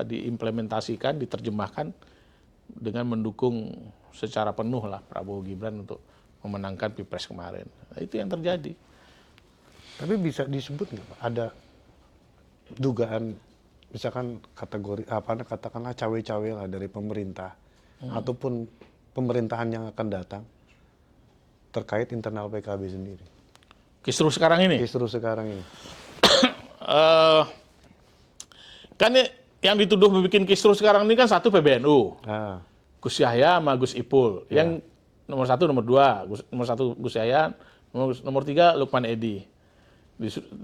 diimplementasikan, diterjemahkan dengan mendukung secara penuh lah Prabowo Gibran untuk memenangkan Pilpres kemarin. Nah, itu yang terjadi. Tapi bisa disebut nggak Pak, ada dugaan misalkan kategori katakanlah cawe-cawe lah dari pemerintah ataupun pemerintahan yang akan datang terkait internal PKB sendiri. Kisruh sekarang ini? Kisruh sekarang ini. Kan yang dituduh membuat kisruh sekarang ini kan satu PBNU. Gus Yahya sama Gus Ipul. Yang nomor 1, nomor 2. Nomor 1 Gus Yahya, nomor 3 Lukman Edi.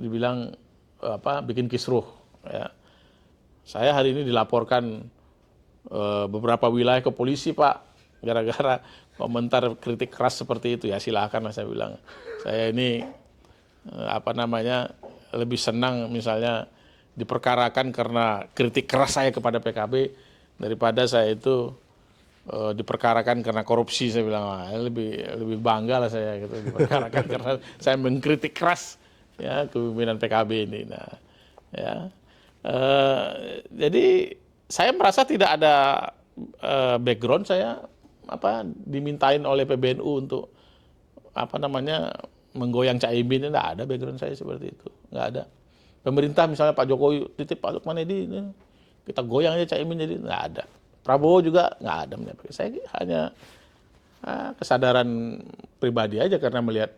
Dibilang bikin kisruh. Ya. Saya hari ini dilaporkan beberapa wilayah ke polisi Pak. Gara-gara komentar kritik keras seperti itu ya silakan lah saya bilang. Saya ini lebih senang misalnya diperkarakan karena kritik keras saya kepada PKB daripada saya itu diperkarakan karena korupsi. Saya bilang lebih bangga lah saya gitu diperkarakan karena saya mengkritik keras ya kepemimpinan PKB ini. Nah, ya. Jadi saya merasa tidak ada background saya dimintain oleh PBNU untuk menggoyang Caimin. Tidak ada background saya seperti itu, nggak ada. Pemerintah misalnya Pak Jokowi titip Pak Lukman Edi, kita goyang aja Caimin, jadi nggak ada. Prabowo juga nggak ada menyampaikan. Saya hanya kesadaran pribadi aja karena melihat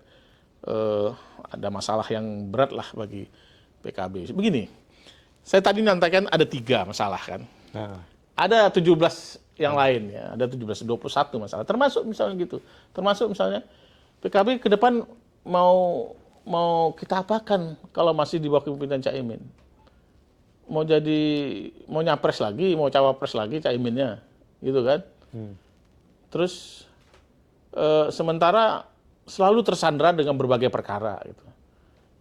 ada masalah yang berat lah bagi PKB. Begini, saya tadi nyampaikan ada 3 masalah kan. Nah, Ada 17 yang lain ya, ada 17, 21 masalah. Termasuk misalnya gitu. Termasuk misalnya PKB ke depan mau kita apakan kalau masih di bawah kepemimpinan Caimin? Mau nyapres lagi, mau cawapres lagi Caiminnya, gitu kan? Terus sementara selalu tersandra dengan berbagai perkara gitu.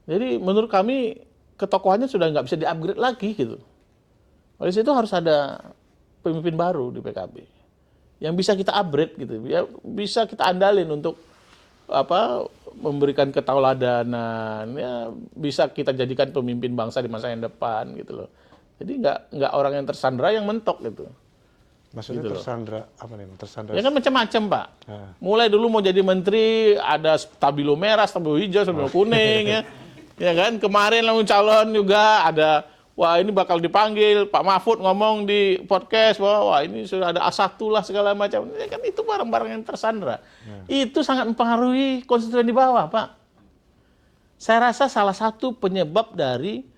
Jadi menurut kami ketokohannya sudah nggak bisa di-upgrade lagi gitu. Oleh situ harus ada pemimpin baru di PKB yang bisa kita upgrade gitu, ya bisa kita andalin untuk memberikan ketauladanan, ya bisa kita jadikan pemimpin bangsa di masa yang depan gitu loh. Jadi nggak orang yang tersandra yang mentok gitu. maksudnya Gitu loh. tersandra apa nih? Tersandra. Ya kan macam-macam Pak. Nah. Mulai dulu mau jadi menteri ada stabilo merah, stabilo hijau, stabilo kuning ya. Ya kan kemarin langsung calon juga ada, wah ini bakal dipanggil, Pak Mahfud ngomong di podcast bahwa wah ini sudah ada A1 lah segala macam. Ya kan itu barang-barang yang tersandra. Itu sangat mempengaruhi konstituen di bawah Pak. Saya rasa salah satu penyebab dari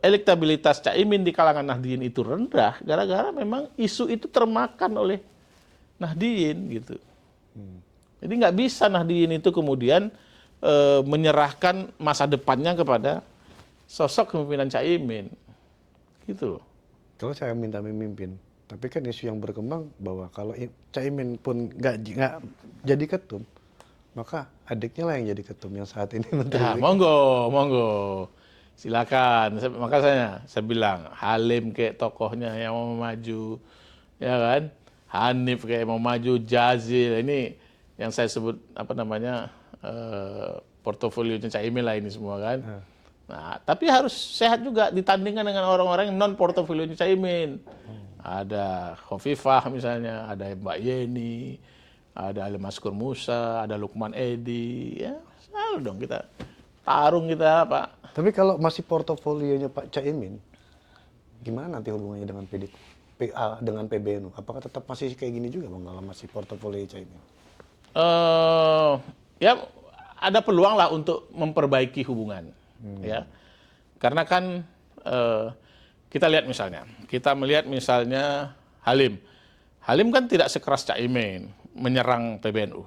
elektabilitas Caimin di kalangan Nahdliyin itu rendah gara-gara memang isu itu termakan oleh Nahdliyin gitu. Jadi nggak bisa Nahdliyin itu kemudian menyerahkan masa depannya kepada sosok kepemimpinan Caimin, gitu loh. Kalau saya minta memimpin, tapi kan isu yang berkembang bahwa kalau Caimin pun nggak jadi ketum, maka adiknya lah yang jadi ketum yang saat ini menteri. Ya, monggo. Silakan. Makanya saya bilang Halim kayak tokohnya yang mau maju, ya kan? Hanif kayak mau maju, Jazil ini yang saya sebut portofolionya Caimin lah ini semua kan. Nah, tapi harus sehat juga ditandingkan dengan orang-orang yang non portofolionya Caimin. Ada Khofifah misalnya, ada Mbak Yeni, ada Ali Maskur Musa, ada Lukman Edi, ya selalu dong kita tarung kita Pak. Tapi kalau masih portofolionya Pak Caimin, gimana nanti hubungannya dengan dengan PBNU? Apakah tetap masih kayak gini juga Bang kalau masih portofolio Caimin? Ya ada peluang lah untuk memperbaiki hubungan, ya. Karena kan kita melihat misalnya Halim kan tidak sekeras Caimin menyerang PBNU,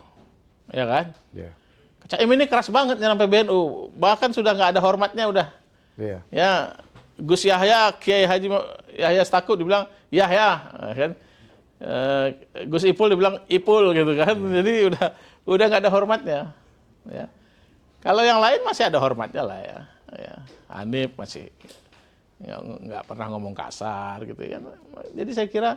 ya kan? Yeah. Caimin ini keras banget menyerang PBNU, bahkan sudah nggak ada hormatnya udah. Yeah. Ya Gus Yahya, Kiai Haji Yahya Stakuf dibilang Yahya, kan? Gus Ipul dibilang Ipul gitu kan, jadi udah nggak ada hormatnya. Ya. Kalau yang lain masih ada hormatnya lah ya. Hanif masih nggak pernah ngomong kasar gitu kan. Jadi saya kira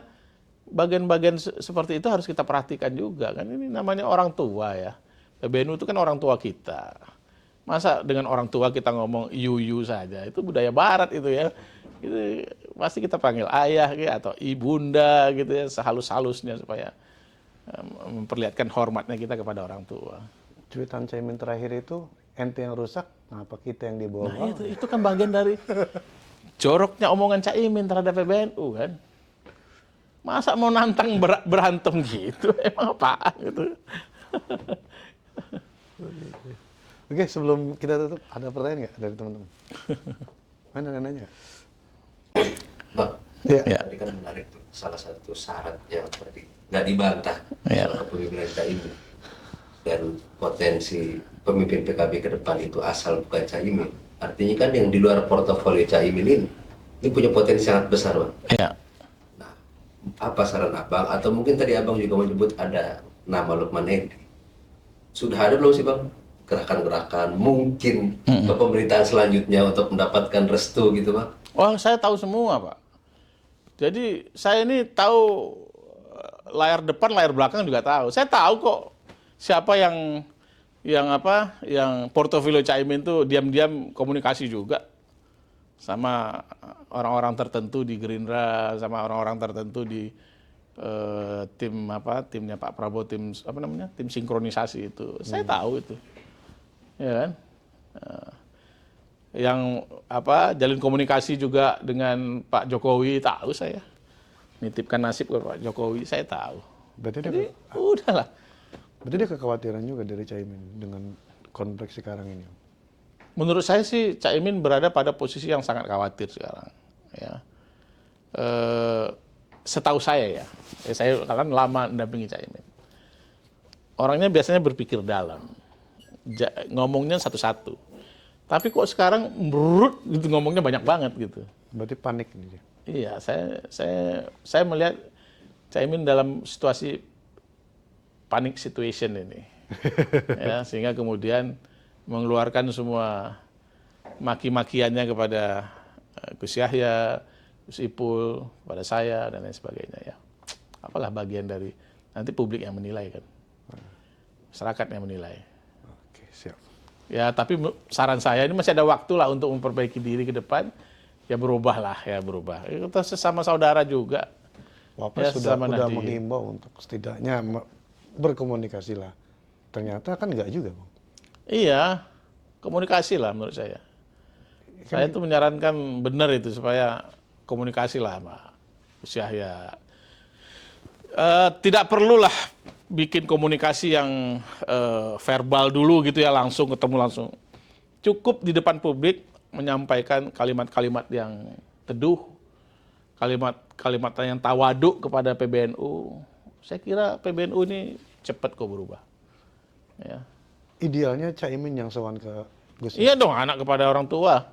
bagian-bagian seperti itu harus kita perhatikan juga kan. Ini namanya orang tua ya. PBNU itu kan orang tua kita. Masa dengan orang tua kita ngomong yuyu saja, itu budaya barat itu ya. Itu pasti kita panggil ayah gitu, atau ibunda gitu ya, sehalus-halusnya supaya memperlihatkan hormatnya kita kepada orang tua. Cuitan Caimin terakhir itu ente yang rusak, apa kita yang dibawa? Nah, itu kan bagian dari joroknya omongan Caimin terhadap PBNU kan. Masa mau nantang berantem gitu, emang apaan gitu. Oke, sebelum kita tutup, ada pertanyaan nggak dari teman-teman? Mana nanya? Bang, Ya. tadi kan menarik tuh, salah satu syarat yang tadi nggak dibantah soal kepemimpinan Caimin dan potensi pemimpin PKB ke depan itu asal bukan Caimin. Artinya kan yang di luar portofolio Caimin ini punya potensi sangat besar, Bang. Ya. Nah, apa saran Abang? Atau mungkin tadi Abang juga menyebut ada nama Lukman Edi. Sudah ada belum sih Bang gerakan-gerakan mungkin ke pemerintahan selanjutnya untuk mendapatkan restu gitu Bang? Oh, saya tahu semua, Pak. Jadi saya ini tahu layar depan, layar belakang juga tahu. Saya tahu kok siapa yang portofolio Caimin tuh diam-diam komunikasi juga sama orang-orang tertentu di Gerindra, sama orang-orang tertentu di timnya Pak Prabowo, tim sinkronisasi itu. Saya tahu itu. Ya kan? Yang jalin komunikasi juga dengan Pak Jokowi tahu saya. nitipkan nasib ke Pak Jokowi, saya tahu. Berarti dia, Jadi udahlah. berarti dia kekhawatiran juga dari Caimin dengan konflik sekarang ini. Menurut saya sih Caimin berada pada posisi yang sangat khawatir sekarang. Ya. Setahu saya ya, saya kan lama mendampingi Caimin. Orangnya biasanya berpikir dalam, ngomongnya satu-satu. Tapi kok sekarang berut gitu ngomongnya banyak banget gitu. Berarti panik ini dia. Iya, saya melihat Caimin dalam situasi panic situation ini, ya, sehingga kemudian mengeluarkan semua maki-makiannya kepada Gus Yahya, Gus Ipul, pada saya dan lain sebagainya. Ya, apalah bagian dari nanti publik yang menilai kan, masyarakat yang menilai. Oke, siap. Ya, tapi saran saya ini masih ada waktu lah untuk memperbaiki diri ke depan. Ya berubah lah, ya berubah. Kita sesama saudara juga. Wapres Ya, sudah menghimbau untuk setidaknya berkomunikasi lah. Ternyata kan enggak juga, Bang. Iya, komunikasi lah menurut saya. Saya tuh menyarankan benar itu supaya komunikasi lah Pak Gus Yahya. Tidak perlulah bikin komunikasi yang verbal dulu gitu ya, langsung ketemu langsung. Cukup di depan publik menyampaikan kalimat-kalimat yang teduh, kalimat-kalimat yang tawaduk kepada PBNU. Saya kira PBNU ini cepat kok berubah. Ya. Idealnya Caimin yang sowan ke Gus. Iya dong, anak kepada orang tua.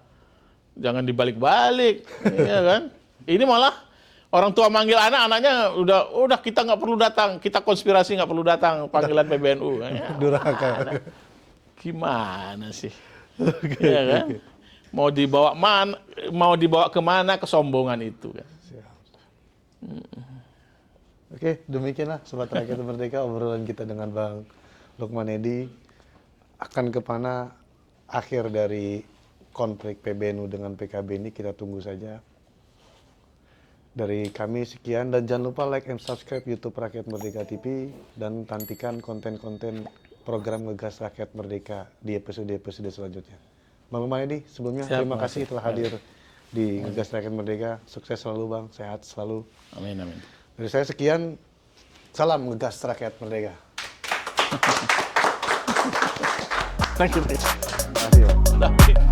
Jangan dibalik-balik, iya kan? Ini malah orang tua manggil anak, anaknya udah kita nggak perlu datang, kita konspirasi nggak perlu datang panggilan PBNU. Ya, Durhaka. gimana sih? Iya kan? Mau dibawa kemana kesombongan itu kan? Oke, demikianlah Sobat Rakyat Merdeka obrolan kita dengan Bang Lukman Edy. Akan kemana akhir dari konflik PBNU dengan PKB ini kita tunggu saja. Dari kami sekian dan jangan lupa like and subscribe YouTube Rakyat Merdeka TV dan nantikan konten-konten program Ngegas Rakyat Merdeka di episode-episode selanjutnya. Bang Lukman Edy, sebelumnya terima kasih telah hadir di Ngegas Rakyat Merdeka. Sukses selalu Bang, sehat selalu. Amin, amin. Dari saya sekian, salam Ngegas Rakyat Merdeka. Thank you. Terima kasih, Bang.